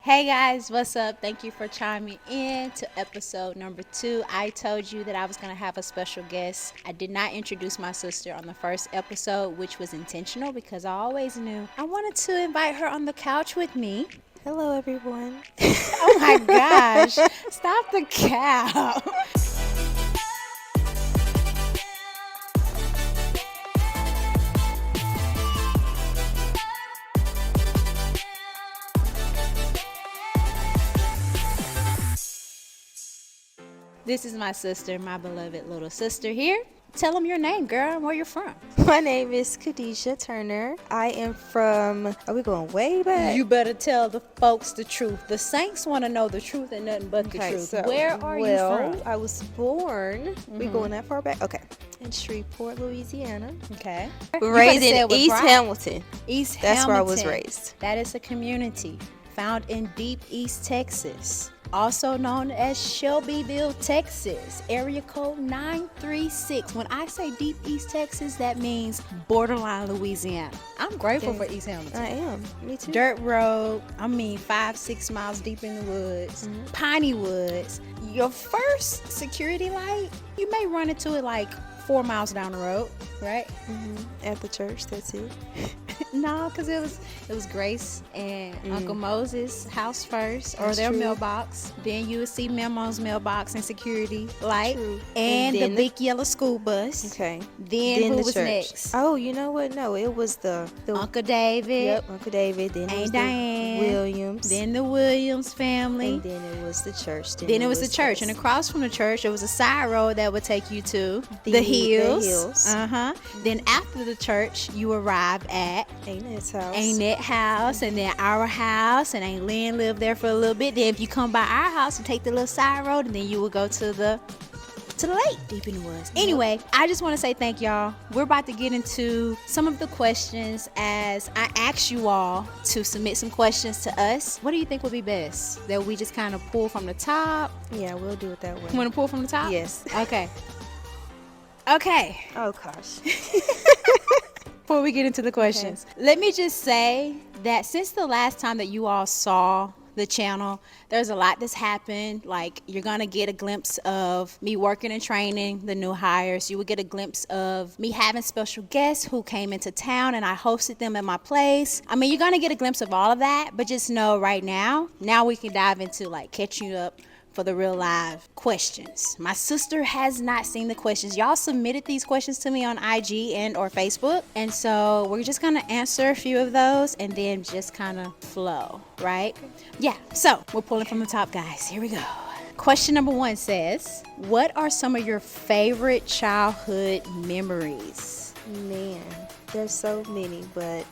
Hey guys, what's up? Thank you for chiming in to episode number 2. I told you that I was going to have a special guest. I did not introduce my sister on the first episode, which was intentional because I always knew I wanted to invite her on the couch with me. Hello, everyone. Oh my gosh, stop the cow. This is my sister, my beloved little sister here. Tell them your name, girl, and where you're from. My name is KaDeshia Turner. I am from, are we going way back? You better tell the folks the truth. The Saints want to know the truth and nothing but the truth. So, where are you from? I was born, we going that far back? Okay. In Shreveport, Louisiana. Okay. Raised in East Hamilton. East Hamilton. That's where I was raised. That is a community found in deep East Texas, also known as Shelbyville, Texas, area code 936. When I say deep East Texas, that means borderline Louisiana. I'm grateful for East Hamilton. I am. Me too. Dirt road, 5-6 miles deep in the woods, piney woods. Your first security light, you may run into it like 4 miles down the road, right? At the church, that's it. No, because it was Grace and Uncle Moses' house first, or their mailbox. Then you would see Memo's mailbox and security light, and the big yellow school bus. Okay. Then who the was church. Next? Oh, you know what? No, it was the Uncle David. Yep, Uncle David. Then it was Diane. the Williams. Then the Williams family. And then it was the church. Then it was the church, and across from the church, there was a side road that would take you to the hills. Then after the church, you arrive at Ain't house, and then our house, and Aunt Lynn lived there for a little bit. Then if you come by our house and take the little side road, and then you will go to the lake deep in the woods. Anyway, I just want to say thank y'all. We're about to get into some of the questions as I asked you all to submit some questions to us. What do you think would be best? That we just kind of pull from the top? Yeah, we'll do it that way. You want to pull from the top? Yes. Okay. Oh, gosh. Before we get into the questions, let me just say that since the last time that you all saw the channel, there's a lot that's happened. Like, you're gonna get a glimpse of me working and training the new hires. You will get a glimpse of me having special guests who came into town and I hosted them at my place. I mean, you're gonna get a glimpse of all of that, but just know right now we can dive into like catching you up for the real live questions. My sister has not seen the questions. Y'all submitted these questions to me on IG and or Facebook, and so we're just gonna answer a few of those and then just kind of flow, right? Yeah, so we're pulling from the top, guys. Here we go. Question number 1 says, what are some of your favorite childhood memories? Man, there's so many, but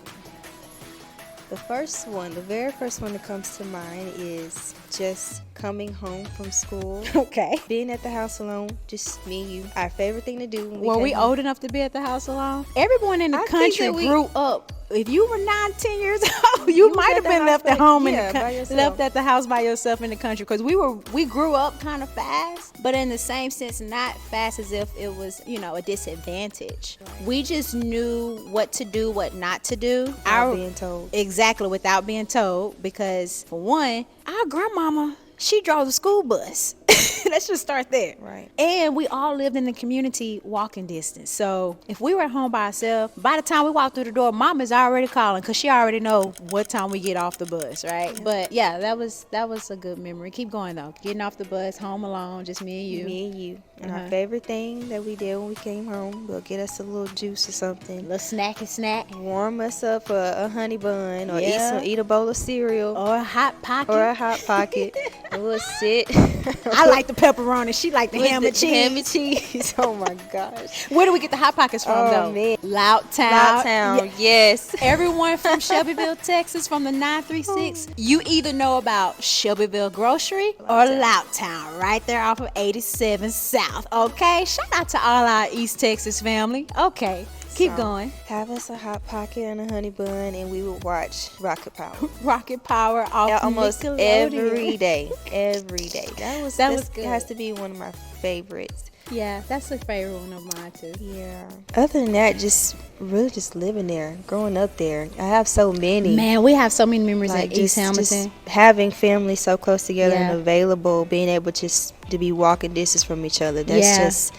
the very first one that comes to mind is just coming home from school. Okay. Being at the house alone, just me and you. Our favorite thing to do. Were we old enough to be at the house alone? Everyone in the country grew up. If you were 9-10 years old, you might have been left at home left at the house by yourself in the country, because we grew up kind of fast, but in the same sense, not fast as if it was, a disadvantage. Right. We just knew what to do, what not to do. Without being told. Exactly, without being told, because for one, our grandmama, she drove the school bus. Let's just start there. Right. And we all lived in the community walking distance. So if we were at home by ourselves, by the time we walked through the door, mama's already calling because she already know what time we get off the bus, right? Yeah. But yeah, that was a good memory. Keep going though. Getting off the bus, home alone, just me and you. Me and you. And our favorite thing that we did when we came home, we'll get us a little juice or something. A little snacky snack. Warm us up a honey bun, or eat a bowl of cereal. Or a Hot Pocket. And we'll sit. I like the pepperoni. She like the ham and cheese. Ham and cheese. Oh my gosh. Where do we get the Hot Pockets from though? Man. Loudtown. Yes. Everyone from Shelbyville, Texas, from the 936, you either know about Shelbyville Grocery or Loudtown, right there off of 87 South. Okay? Shout out to all our East Texas family. Okay. Keep going. Have us a Hot Pocket and a honey bun, and we would watch Rocket Power. Rocket Power off almost every day. Every day. That was good. It has to be one of my favorites. Yeah, that's a favorite one of mine too. Yeah. Other than that, just really just living there, growing up there. I have so many. Man, we have so many memories Like in East just Hamilton. having family so close together and Yeah. available, being able just to be walking distance from each other. That's Yeah. just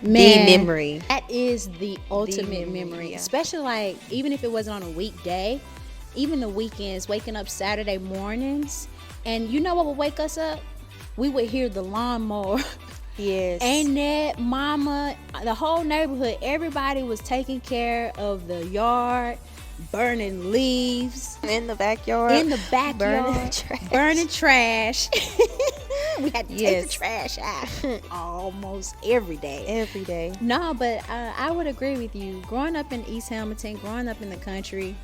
the Man, memory. that is the ultimate memory, memory. yeah. Especially like even if it wasn't on a weekday, even the weekends, waking up Saturday mornings, and you know what would wake us up? We would hear the lawnmower. Yes. Ain't that mama? The whole neighborhood, everybody was taking care of the yard, burning leaves in the backyard. in the backyard, burning trash. We had to take Yes. the trash out almost every day. Every day. No, but I would agree with you. Growing up in East Hamilton, growing up in the country,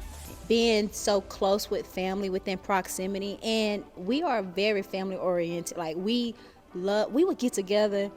being so close with family within proximity, and we are very family oriented. Like we would get together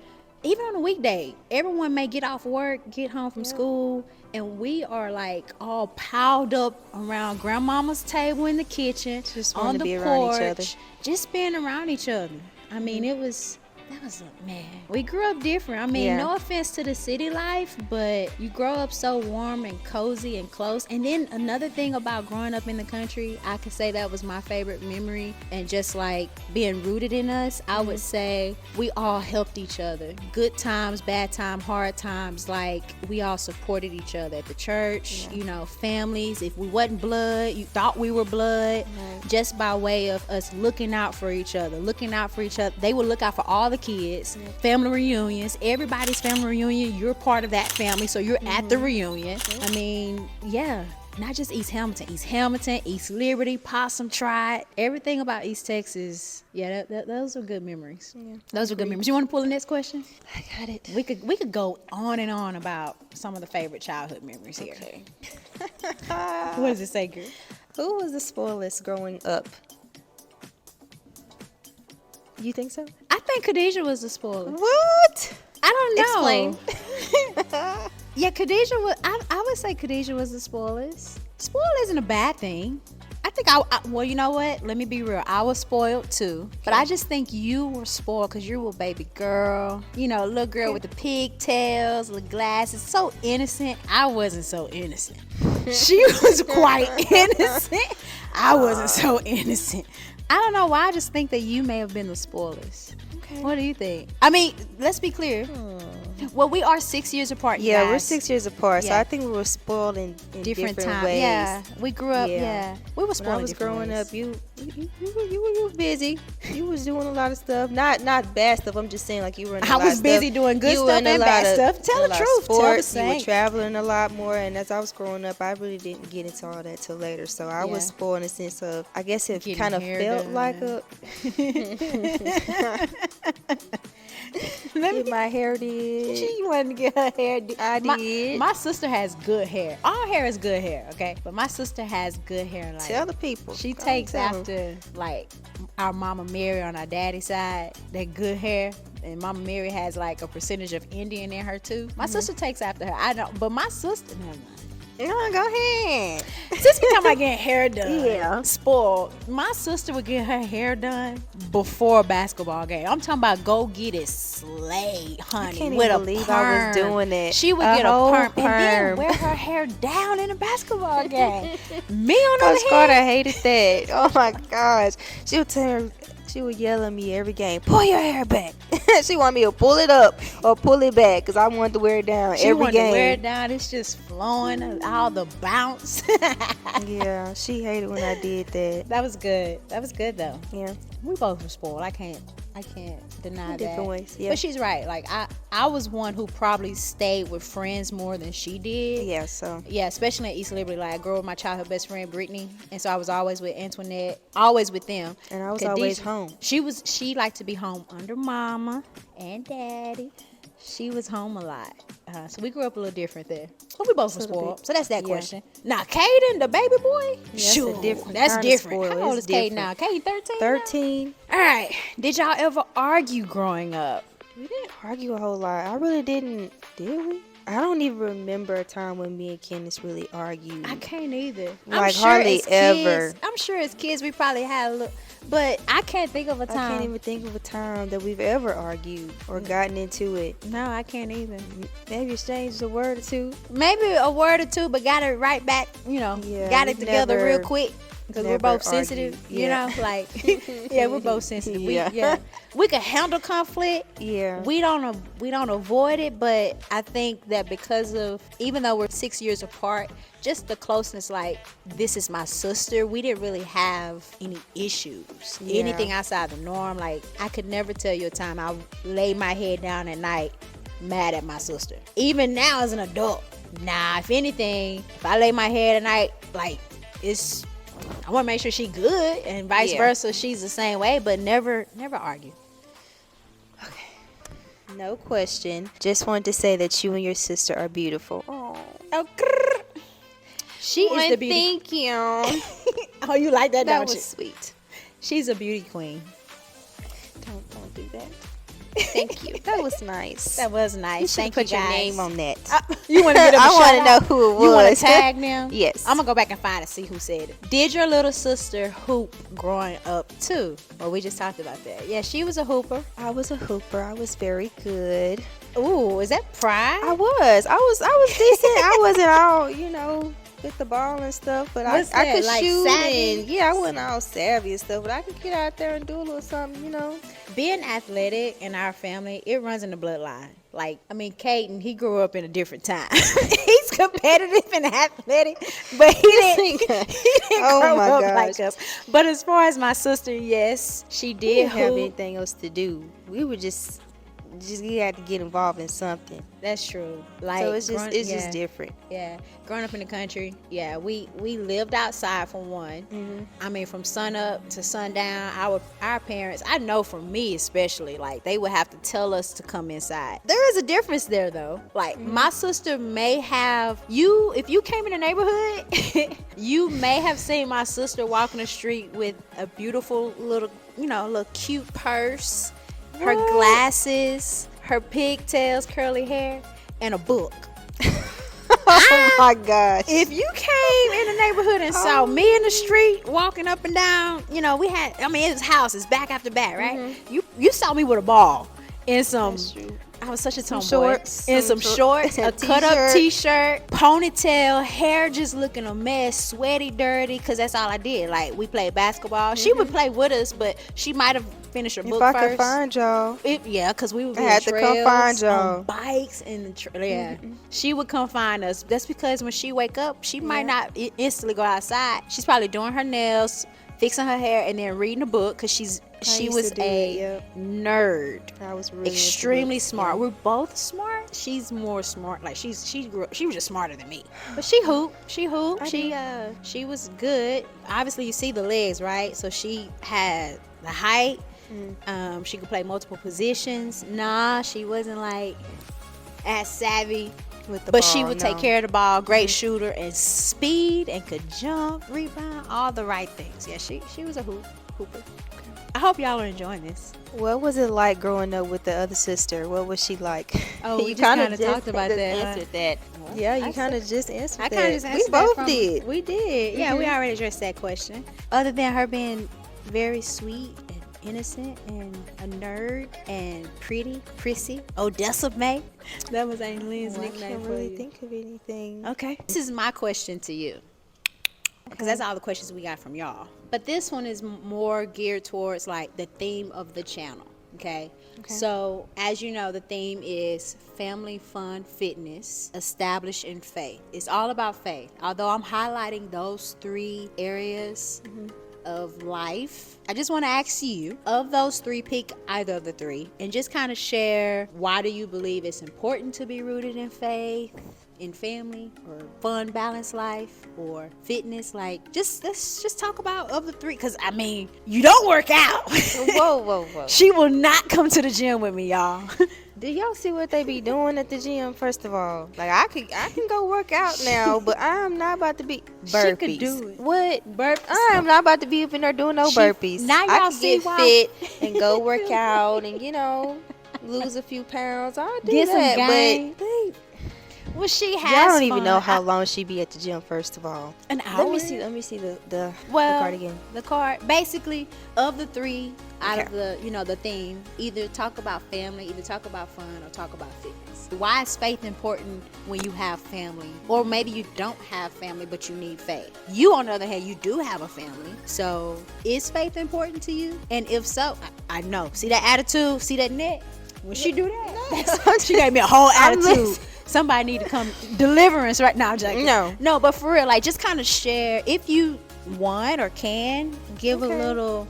even on a weekday. Everyone may get off work, get home from school, and we are like all piled up around grandmama's table in the kitchen, Just on wanting the to be around each other. porch, just being around each other. I mean, that was a man. We grew up different. I mean, Yeah. no offense to the city life, but you grow up so warm and cozy and close. And then another thing about growing up in the country, I could say that was my favorite memory, and just like being rooted in us, I would say we all helped each other. Good times, bad times, hard times. Like we all supported each other at the church, you know, families. If we wasn't blood, you thought we were blood, just by way of us looking out for each other, They would look out for all the kids, family reunions, everybody's family reunion. You're part of that family, so you're at the reunion. I mean, yeah, not just East Hamilton, East Liberty, Possum Trot, everything about East Texas. Yeah, those are good memories. Those are good memories. You want to pull the next question? I got it. We could go on and on about some of the favorite childhood memories here. Okay. What does it say, girl? Who was the spoilest growing up? You think so? I think KaDeshia was the spoiler. What? I don't know. Explain. Yeah, KaDeshia was. I would say KaDeshia was the spoilers. Spoiled isn't a bad thing. I think well, you know what? Let me be real. I was spoiled too, but I just think you were spoiled because you were a baby girl. You know, little girl with the pigtails, the glasses, so innocent. I wasn't so innocent. She was quite innocent. I wasn't so innocent. I don't know why. I just think that you may have been the spoilers. Okay. What do you think? I mean, let's be clear. Well, we are 6 years apart. You Yeah, guys. we're 6 years apart, so Yeah. I think we were spoiled in different times. ways. Yeah, we grew up. Yeah. Yeah, we were spoiled. When I in was different growing ways. up, you were busy. You was doing a lot of stuff. Not bad stuff. I'm just saying, like you were in a I lot was of busy stuff. doing good You stuff were in a and lot bad of- stuff. Tell a the lot of truth. Tell the sports. You were saint. traveling a lot more, and as I was growing up, I really didn't get into all that till later. So I was Yeah. spoiled in the sense of, I guess it Getting kind of hair felt done. like a. Get my hair did. She wanted to get her hair. I did. My sister has good hair. All hair is good hair, okay? But my sister has good hair. Like, Tell the people. she Go on, takes tell 'em. after like our mama Mary on our daddy's side, that good hair. And Mama Mary has like a percentage of Indian in her too. My sister takes after her. I don't, but my sister, never mind. No, go ahead. Since we talking about getting hair done, Yeah. spoiled. My sister would get her hair done before a basketball game. I'm talking about go get it slayed, honey. can't with even a believe perm. I was doing that. She would A get a whole perm and then perm. wear her hair down in a basketball game. Me on the Coach other Carter hand, hated that. Oh my gosh. She would yell at me every game, pull your hair back. She wanted me to pull it up or pull it back because I wanted to wear it down she every wanted game. to wear it down. It's just flowing, all the bounce. Yeah, she hated when I did that. That was good. That was good though. Yeah, We both were spoiled. I can't deny that. different ways. Yeah, But she's right. Like I was one who probably stayed with friends more than she did. yeah. So Yeah, especially in East Liberty. Like I grew up with my childhood best friend Brittany, and so I was always with Antoinette, always with them. and I was KaDeshia, always home. She liked to be home under mama and daddy. She was home a lot. So we grew up a little different there. But we both were Little spoiled. bit. So that's that Yeah. question. Now, Caden, the baby boy? that's a Sure, different that's kind of different. spoiled. How old It's is Caden different. now? Caden 13? 13. All right. Did y'all ever argue growing up? We didn't argue a whole lot. I really didn't. Did we? I don't even remember a time when me and Candace really argued. I can't either. Like, hardly as kids- ever. I'm sure as kids we probably had But I can't think of a I can't time. even think of a time that we've ever argued or gotten into it. No, I can't either. Maybe exchanged a word or two. Maybe a word or two, but got it right back, Yeah, got it we've together never- real quick. Because we're never both sensitive, argued. Yeah. like, yeah, we're both sensitive. Yeah. We can handle conflict. Yeah. We don't avoid it, but I think that because of, even though we're 6 years apart, just the closeness, like, this is my sister, we didn't really have any issues, Yeah. anything outside the norm. Like, I could never tell you a time I lay my head down at night mad at my sister. Even now as an adult, if anything, if I lay my head at night, like, I want to make sure she good, and vice versa. She's the same way, but never argue. Okay. No question. Just wanted to say that you and your sister are beautiful. Oh, she is the beauty. Thank you. Oh, you like that, That don't was you? sweet. She's a beauty queen. Don't do that. Thank you. That was nice. That was nice. You should Thank put you, your guys. name on that. You want to get them a I shout want to know out? who it was. You want to tag them? Yes. I'm gonna go back and find and see who said it. Did your little sister hoop growing up too? Well, we just talked about that. Yeah, she was a hooper. I was a hooper. I was very good. Ooh, is that pride? I was decent. I wasn't all, with the ball and stuff, but I What's that, could like shoot savvy? and I wasn't all savvy and stuff, but I could get out there and do a little something, Being athletic in our family, it runs in the bloodline. Like, I mean, Caden, he grew up in a different time. He's competitive and athletic, but he didn't Oh grow my up gosh. like us. But as far as my sister, yes, she We did didn't have hoop. anything else to do. We were just you had to get involved in something. That's true. Like, So it's just different. Yeah, growing up in the country, yeah, we lived outside for one. Mm-hmm. I mean, from sun up to sundown, our parents, I know for me especially, like, they would have to tell us to come inside. There is a difference there, though. Like, my sister may have, if you came in the neighborhood, you may have seen my sister walking the street with a beautiful little cute purse, her glasses, her pigtails, curly hair, and a book. Oh my gosh. If you came in the neighborhood and saw me in the street walking up and down, we had, it was houses back after back, right? You saw me with a ball and some, That's true. I was such a tomboy. shorts, And some shorts, a cut-up t-shirt. t-shirt, ponytail, hair just looking a mess, sweaty, dirty, because that's all I did. Like, we played basketball. She would play with us, but she might have finished her book If I first. could find y'all. Because we would be I had to come find y'all. on bikes and she would come find us. That's because when she wake up, she might not instantly go outside. She's probably doing her nails, fixing her hair, and then reading a book because she used was to do a it, yep. nerd. I was really Extremely into smart. it. We're both smart. She's more smart. Like, she was just smarter than me. But she hooped. She was good. Obviously, you see the legs, right? So she had the height. She could play multiple positions. She wasn't like as savvy with the but ball, she would take no. care of the ball. Great shooter and speed and could jump, rebound, all the right things. Yeah, she was a hooper. I hope y'all are enjoying this. What was it like growing up with the other sister? What was she like? Oh, we You just kinda kinda talked about just that, huh? Answered that. Yeah, you kind of just answered I that. kind of just answered We both that did. We did. Yeah, we already addressed that question. Other than her being very sweet and innocent and a nerd and prissy, Odessa May. That was Aileen's Well, I nickname can't for really you. think of anything. Okay. This is my question to you. Because that's all the questions we got from y'all. But this one is more geared towards like the theme of the channel. Okay. So, as you know, the theme is family, fun, fitness, established in faith. It's all about faith. Although I'm highlighting those three areas of life, I just want to ask you, of those three, pick either of the three and just kind of share, why do you believe it's important to be rooted in faith, in family, or fun, balanced life, or fitness? Like, let's just talk about of the three, because you don't work out. Whoa. She will not come to the gym with me, y'all. Do y'all see what they be doing at the gym? First of all, like I can go work out now, but I'm not about to be burpees. She could do it. What? Burpees. I am not about to be up in there doing no burpees. Now I y'all can see get why- fit and go work out and lose a few pounds. I'll do Get some that. gain. But Well, she has Y'all don't even know fun. how long she be at the gym. First of all, An hour. Let me see the Well, card again. the card, basically, of the three out Okay. of the, the theme, either talk about family, either talk about fun, or talk about fitness. Why is faith important when you have family? Or maybe you don't have family, but you need faith. You, on the other hand, you do have a family. So is faith important to you? And if so, I know. See that attitude? See that neck? When she do that, she gave me a whole attitude. listening. Somebody need to come deliverance right now, Jackie. No. But for real, like, just kind of share, if you want or can, give a Okay. little,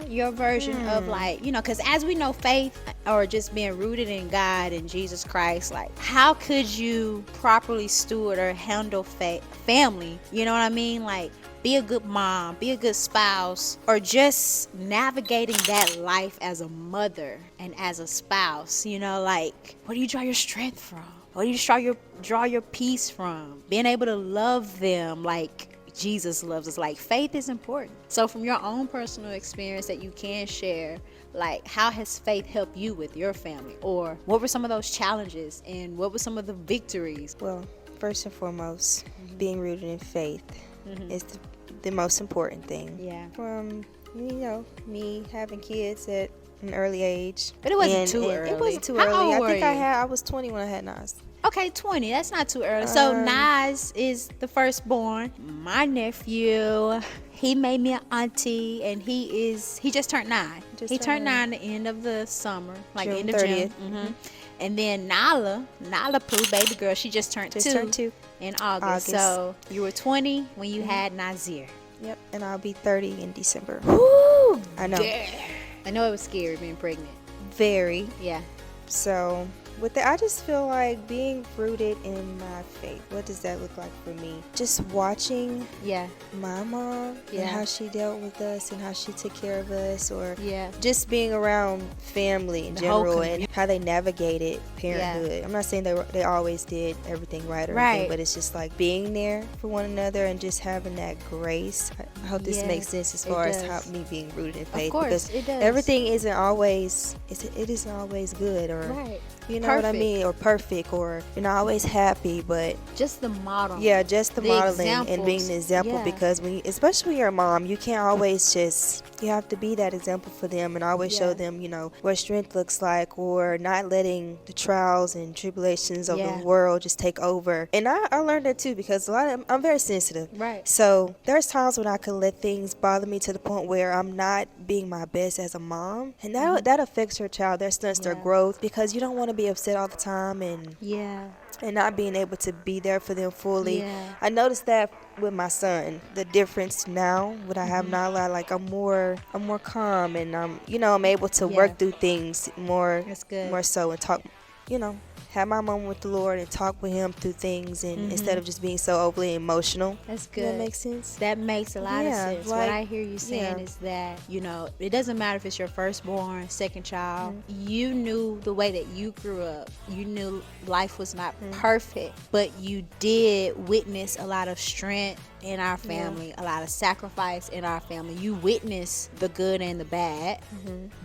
your version of, like, because as we know, faith or just being rooted in God and Jesus Christ, like, how could you properly steward or handle family? You know what I mean? Like, be a good mom, be a good spouse, or just navigating that life as a mother and as a spouse. Like, where do you draw your strength from? Where do you draw your peace from? Being able to love them like Jesus loves us. Like, faith is important. So from your own personal experience that you can share, like, how has faith helped you with your family? Or what were some of those challenges and what were some of the victories? Well, first and foremost, being rooted in faith is the most important thing. Yeah. From me having kids at an early age, But it wasn't too early. It wasn't too How early. old were you? I was 20 when I had Nas. Okay, 20. That's not too early. So Nas is the firstborn. My nephew, he made me an auntie, and he just turned 9. He turned 9 the end of the summer, like June end of 30th. June. And then Nala Pooh, baby girl, she just turned 2 in August. So you were 20 when you had Nazir. Yep, and I'll be 30 in December. Woo! I know. Yeah. I know it was scary being pregnant. Very. Yeah. So with that, I just feel like being rooted in my faith. What does that look like for me? Just watching my mom and how she dealt with us and how she took care of us, or just being around family in general and how they navigated parenthood. I'm not saying they always did everything right or anything, but it's just like being there for one another and just having that grace. I hope this makes sense as far as how me being rooted in faith. Of course, because it does. everything isn't always good, or you know what I mean, or perfect, or you're not always happy, but just the model. Yeah, just the modeling examples. and being the example, because especially when you're a mom, you can't always you have to be that example for them and always show them, what strength looks like, or not letting the trials and tribulations of the world just take over. And I learned that too, because I'm very sensitive. Right. So there's times when I can let things bother me to the point where I'm not being my best as a mom, and that affects your child. That stunts their growth, because you don't want to be upset all the time and not being able to be there for them fully. I noticed that with my son, the difference now when I have Nala, like I'm more calm, and I'm able to work through things more. That's good. More so, and talk, have my moment with the Lord and talk with him through things, and instead of just being so overly emotional. That's good. Does that make sense? That makes a lot of sense. Like, what I hear you saying is that, it doesn't matter if it's your firstborn, second child. You knew the way that you grew up. You knew life was not perfect, but you did witness a lot of strength in our family, a lot of sacrifice in our family. You witnessed the good and the bad.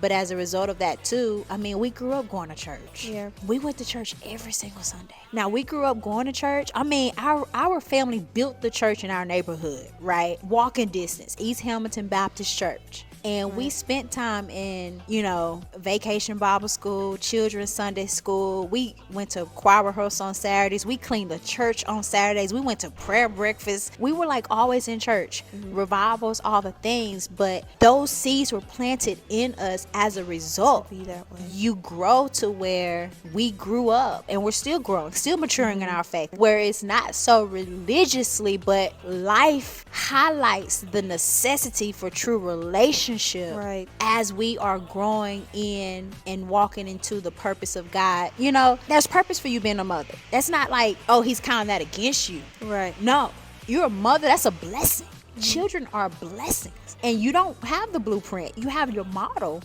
But as a result of that too, I mean, we grew up going to church. We went to church every single Sunday. Now, we grew up going to church. I mean, our family built the church in our neighborhood, right? Walking distance, East Hamilton Baptist Church. And we spent time in, vacation Bible school, children's Sunday school. We went to choir rehearsal on Saturdays. We cleaned the church on Saturdays. We went to prayer breakfast. We were like always in church, revivals, all the things. But those seeds were planted in us as a result. Be that way. You grow to where we grew up, and we're still growing, still maturing in our faith, where it's not so religiously, but life highlights the necessity for true relationship as we are growing in and walking into the purpose of God. There's purpose for you being a mother. That's not like, oh, he's counting that against you. Right. No, you're a mother. That's a blessing. Children are blessings, and you don't have the blueprint. You have your model.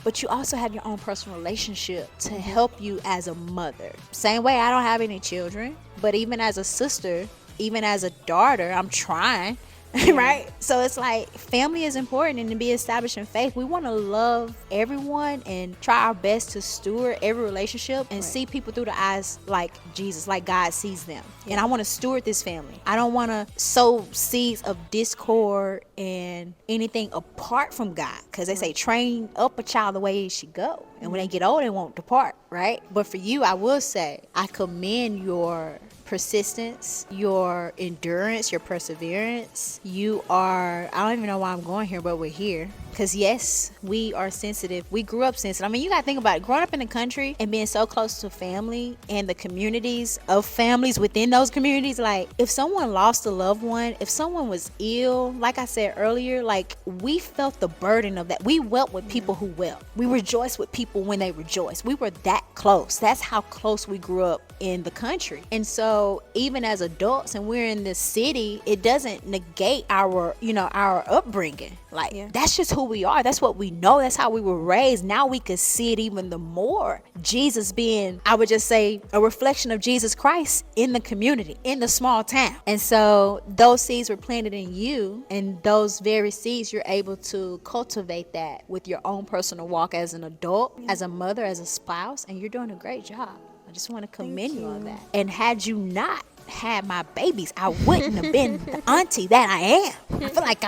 But you also have your own personal relationship to help you as a mother. Same way, I don't have any children, but even as a sister, even as a daughter, I'm trying. right? So it's like family is important, and to be established in faith, we want to love everyone and try our best to steward every relationship and see people through the eyes like Jesus, like God sees them. And I want to steward this family. I don't want to sow seeds of discord and anything apart from God, because they say train up a child the way he should go, and when they get old they won't depart, right? But for you, I will say I commend your persistence, your endurance, your perseverance. You are, I don't even know why I'm going here, but we're here because yes, we are sensitive. We grew up sensitive. I mean, you gotta think about it. Growing up in the country and being so close to family and the communities of families within those communities, like if someone lost a loved one, if someone was ill, like I said earlier, like we felt the burden of that. We wept with people who wept. We rejoiced with people when they rejoiced. We were that close. That's how close we grew up in the country. And so even as adults and we're in this city, it doesn't negate our, our upbringing. Like that's just who we are. That's what we know. That's how we were raised. Now we could see it even the more. Jesus being, I would just say, a reflection of Jesus Christ in the community, in the small town. And so those seeds were planted in you, and those very seeds you're able to cultivate that with your own personal walk as an adult, as a mother, as a spouse, and you're doing a great job. I just want to commend you on that. And had you not had my babies, I wouldn't have been the auntie that I am. I feel like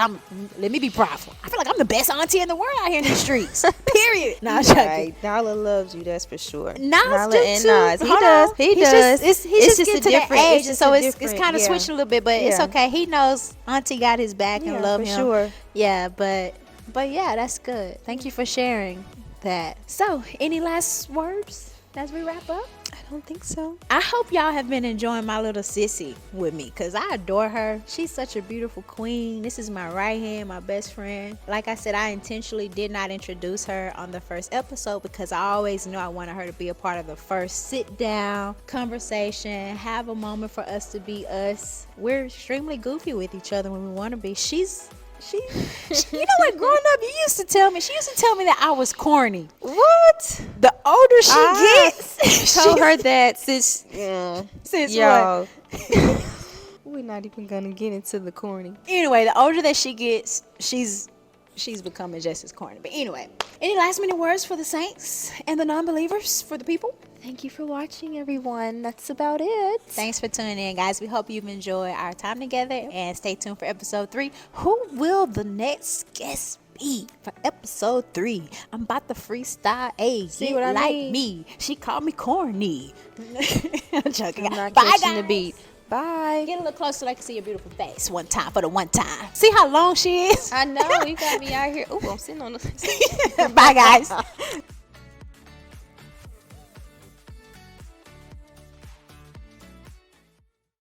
let me be prideful. I feel like I'm the best auntie in the world out here in the streets. Period. No, I'm joking. Right. Nala loves you, that's for sure. Nala and too. Nas. He does. He does. He's just getting to that age, so it's kind of switching a little bit, but it's okay. He knows auntie got his back and love him. Sure. Yeah, but yeah, that's good. Thank you for sharing that. So, any last words as we wrap up? I don't think so. I hope y'all have been enjoying my little sissy with me, because I adore her. She's such a beautiful queen. This is my right hand, my best friend. Like I said, I intentionally did not introduce her on the first episode because I always knew I wanted her to be a part of the first sit down conversation, have a moment for us to be us. We're extremely goofy with each other when we want to be. She you know what, growing up, she used to tell me that I was corny. What? The older she gets, told her that since y'all. We're not even gonna get into the corny. Anyway, the older that she gets, she's becoming just as corny. But anyway, any last minute words for the saints and the non-believers, for the people? Thank you for watching, everyone. That's about it. Thanks for tuning in, guys. We hope you've enjoyed our time together, and stay tuned for episode 3. Who will the next guest be for episode 3? I'm about to freestyle. Hey, see what I mean? Me. She called me corny. I'm joking. I'm not Bye, catching guys. the beat. Bye. Get a little closer so I can see your beautiful face one time for the one time. See how long she is? I know. You got me out here. Ooh, I'm sitting on the... Bye, guys.